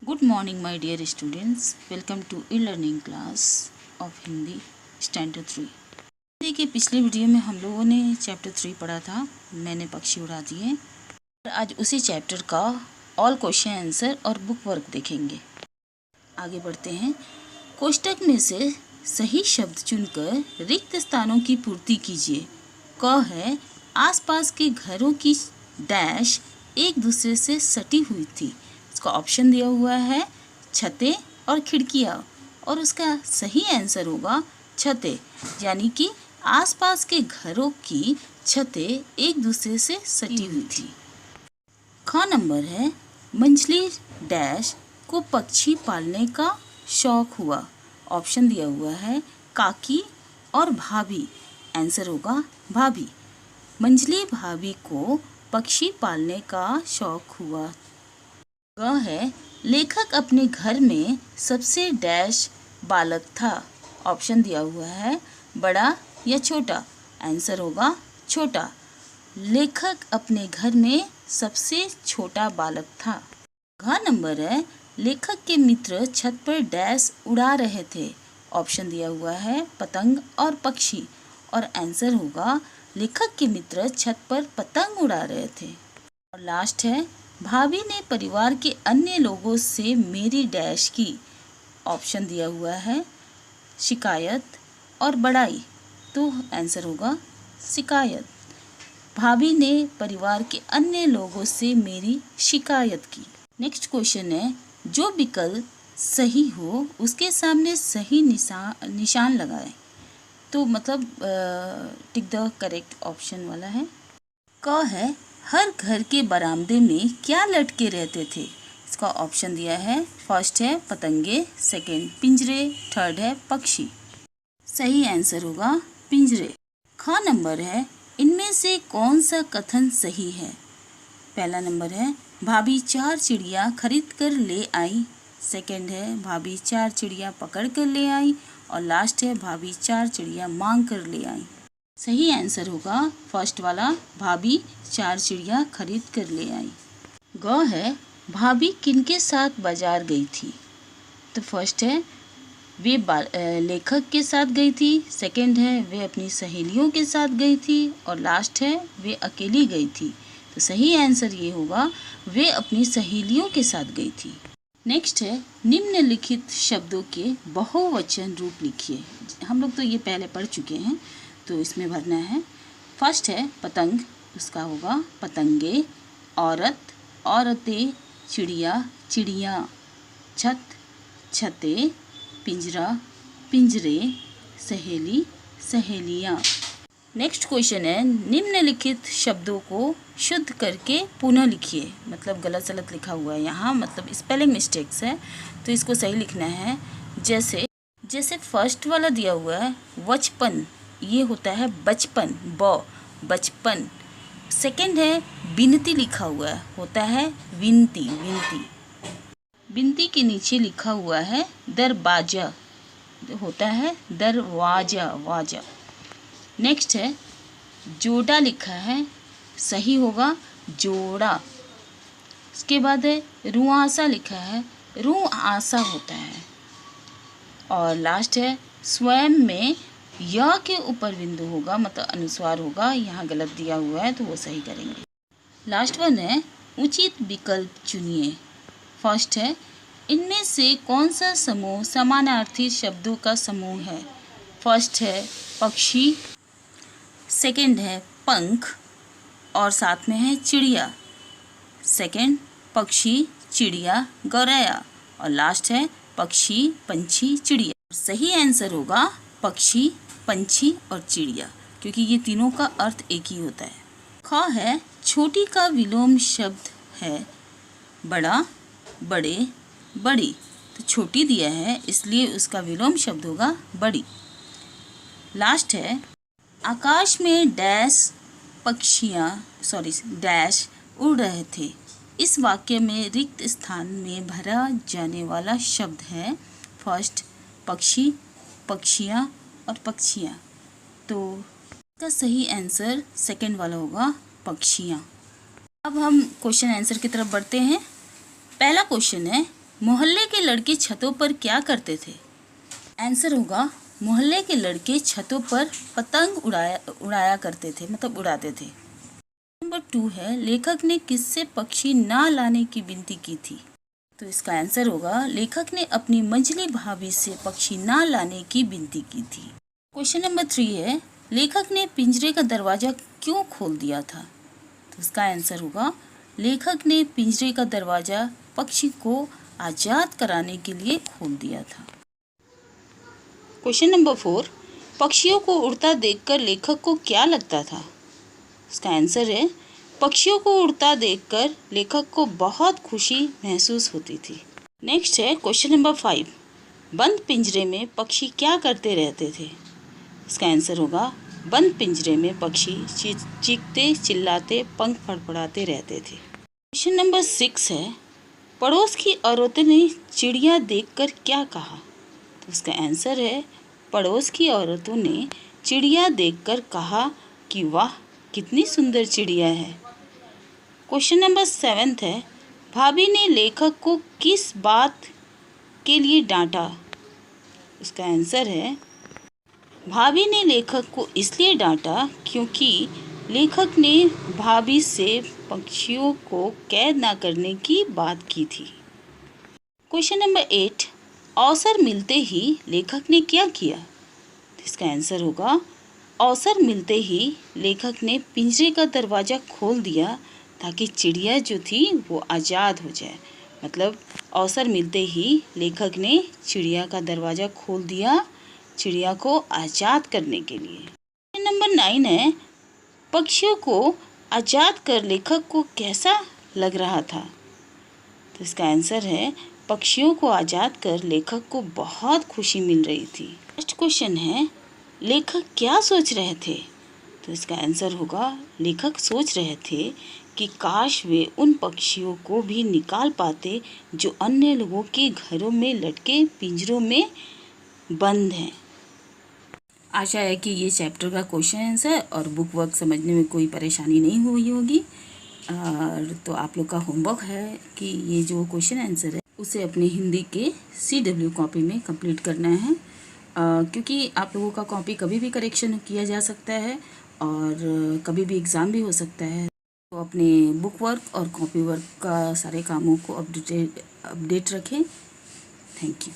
Good morning my dear students, welcome to e-learning class of Hindi standard 3। देखिए पिछले video में हम लोगों ने चैप्टर 3 पढ़ा था, मैंने पक्षी उड़ा दिए। आज उसी चैप्टर का ऑल क्वेश्चन आंसर और बुक वर्क देखेंगे। आगे बढ़ते हैं। कोष्टक में से सही शब्द चुनकर रिक्त स्थानों की पूर्ति कीजिए। क है आसपास के घरों की डैश एक दूसरे से सटी हुई थी। इसका ऑप्शन दिया हुआ है छतें और खिड़कियाँ, और उसका सही आंसर होगा छतें, यानी कि आसपास के घरों की छतें एक दूसरे से सटी हुई थी। ख नंबर है मंझली डैश को पक्षी पालने का शौक हुआ। ऑप्शन दिया हुआ है काकी और भाभी, आंसर होगा भाभी। मंझली भाभी को पक्षी पालने का शौक हुआ। ग है लेखक अपने घर में सबसे डैश बालक था। ऑप्शन दिया हुआ है बड़ा या छोटा, आंसर होगा छोटा। लेखक अपने घर में सबसे छोटा बालक था। घ नंबर है लेखक के मित्र छत पर डैश उड़ा रहे थे। ऑप्शन दिया हुआ है पतंग और पक्षी, और आंसर होगा लेखक के मित्र छत पर पतंग उड़ा रहे थे। और लास्ट है भाभी ने परिवार के अन्य लोगों से मेरी डैश की। ऑप्शन दिया हुआ है शिकायत और बड़ाई, तो आंसर होगा शिकायत। भाभी ने परिवार के अन्य लोगों से मेरी शिकायत की। नेक्स्ट क्वेश्चन है जो विकल्प सही हो उसके सामने सही निशान लगाएं। तो मतलब टिक द करेक्ट ऑप्शन वाला है। क है हर घर के बरामदे में क्या लटके रहते थे। इसका ऑप्शन दिया है फर्स्ट है पतंगे, सेकंड पिंजरे, थर्ड है पक्षी। सही आंसर होगा पिंजरे। ख नंबर है इनमें से कौन सा कथन सही है। पहला नंबर है भाभी 4 चिड़िया खरीद कर ले आई, सेकंड है भाभी 4 चिड़िया पकड़ कर ले आई, और लास्ट है भाभी 4 चिड़िया मांग कर ले आई। सही आंसर होगा फर्स्ट वाला, भाभी 4 चिड़िया खरीद कर ले आई। ग है भाभी किनके साथ बाजार गई थी। तो फर्स्ट है वे लेखक के साथ गई थी, सेकंड है वे अपनी सहेलियों के साथ गई थी, और लास्ट है वे अकेली गई थी। तो सही आंसर ये होगा वे अपनी सहेलियों के साथ गई थी। नेक्स्ट है निम्नलिखित शब्दों के बहुवचन रूप लिखिए। हम लोग तो ये पहले पढ़ चुके हैं, तो इसमें भरना है। फर्स्ट है पतंग, उसका होगा पतंगे। औरत, औरतें। चिड़िया, चिड़िया। छत, छतें। पिंजरा, पिंजरे। सहेली, सहेलियाँ। नेक्स्ट क्वेश्चन है निम्नलिखित शब्दों को शुद्ध करके पुनः लिखिए। मतलब गलत सलत लिखा हुआ है यहाँ, मतलब स्पेलिंग मिस्टेक्स है, तो इसको सही लिखना है। जैसे फर्स्ट वाला दिया हुआ है बचपन, ये होता है बचपन, बचपन। सेकंड है बिनती लिखा हुआ है, होता है विनती, विनती। बिनती के नीचे लिखा हुआ है दरवाजा, होता है दरवाजा, वाजा। नेक्स्ट है जोड़ा लिखा है, सही होगा जोड़ा। इसके बाद है रुआसा लिखा है, रुआसा होता है। और लास्ट है स्वयं में य के ऊपर बिंदु होगा, मतलब अनुस्वार होगा, यहाँ गलत दिया हुआ है तो वो सही करेंगे। लास्ट वन है उचित विकल्प चुनिए। फर्स्ट है इनमें से कौन सा समूह समानार्थी शब्दों का समूह है। फर्स्ट है पक्षी, सेकंड है पंख और साथ में है चिड़िया, सेकंड पक्षी, चिड़िया, गौरैया, और लास्ट है पक्षी, पंछी, चिड़िया। सही आंसर होगा पक्षी, पंछी और चिड़िया, क्योंकि ये तीनों का अर्थ एक ही होता है। ख है छोटी का विलोम शब्द है बड़ा, बड़े, बड़ी। तो छोटी दिया है इसलिए उसका विलोम शब्द होगा बड़ी। लास्ट है आकाश में डैश डैश उड़ रहे थे। इस वाक्य में रिक्त स्थान में भरा जाने वाला शब्द है फर्स्ट पक्षी, पक्षियाँ और पक्षियाँ। तो इसका सही आंसर सेकंड वाला होगा पक्षियाँ। अब हम क्वेश्चन आंसर की तरफ बढ़ते हैं। पहला क्वेश्चन है मोहल्ले के लड़के छतों पर क्या करते थे? आंसर होगा मोहल्ले के लड़के छतों पर पतंग उड़ाया करते थे, मतलब उड़ाते थे। नंबर 2 है, लेखक ने किससे पक्षी ना लाने की विनती की थी? तो इसका आंसर होगा लेखक ने अपनी मंझली भाभी से पक्षी ना लाने की विनती की थी। क्वेश्चन नंबर 3 है, लेखक ने पिंजरे का दरवाजा क्यों खोल दिया था? तो इसका आंसर होगा लेखक ने पिंजरे का दरवाजा पक्षी को आजाद कराने के लिए खोल दिया था। क्वेश्चन नंबर 4, पक्षियों को उड़ता देखकर लेखक को क्या लगता था? इसका आंसर है पक्षियों को उड़ता देखकर लेखक को बहुत खुशी महसूस होती थी। नेक्स्ट है क्वेश्चन नंबर 5, बंद पिंजरे में पक्षी क्या करते रहते थे? इसका आंसर होगा बंद पिंजरे में पक्षी चीखते चिल्लाते पंख फड़फड़ाते रहते थे। क्वेश्चन नंबर 6 है, पड़ोस की औरतों ने चिड़िया देखकर क्या कहा? तो इसका आंसर है पड़ोस की औरतों ने चिड़िया देखकर कहा कि वाह कितनी सुंदर चिड़िया है। क्वेश्चन नंबर 7 है, भाभी ने लेखक को किस बात के लिए डांटा? इसका आंसर है भाभी ने लेखक को इसलिए डांटा क्योंकि लेखक ने भाभी से पक्षियों को कैद ना करने की बात की थी। क्वेश्चन नंबर 8, अवसर मिलते ही लेखक ने क्या किया? इसका आंसर होगा अवसर मिलते ही लेखक ने पिंजरे का दरवाज़ा खोल दिया ताकि चिड़िया जो थी वो आज़ाद हो जाए। मतलब अवसर मिलते ही लेखक ने चिड़िया का दरवाज़ा खोल दिया चिड़िया को आज़ाद करने के लिए। नंबर 9 है, पक्षियों को आज़ाद कर लेखक को कैसा लग रहा था? तो इसका आंसर है पक्षियों को आज़ाद कर लेखक को बहुत खुशी मिल रही थी। नेक्स्ट क्वेश्चन है, लेखक क्या सोच रहे थे? तो इसका आंसर होगा लेखक सोच रहे थे कि काश वे उन पक्षियों को भी निकाल पाते जो अन्य लोगों के घरों में लटके पिंजरों में बंद हैं। आशा है कि ये चैप्टर का क्वेश्चन आंसर और बुक वर्क समझने में कोई परेशानी नहीं हुई होगी। और तो आप लोग का होमवर्क है कि ये जो क्वेश्चन आंसर है उसे अपने हिंदी के CW कॉपी में कंप्लीट करना है, क्योंकि आप लोगों का कॉपी कभी भी करेक्शन किया जा सकता है और कभी भी एग्ज़ाम भी हो सकता है। तो अपने बुक वर्क और कॉपी वर्क का सारे कामों को अपडेट रखें। Thank you.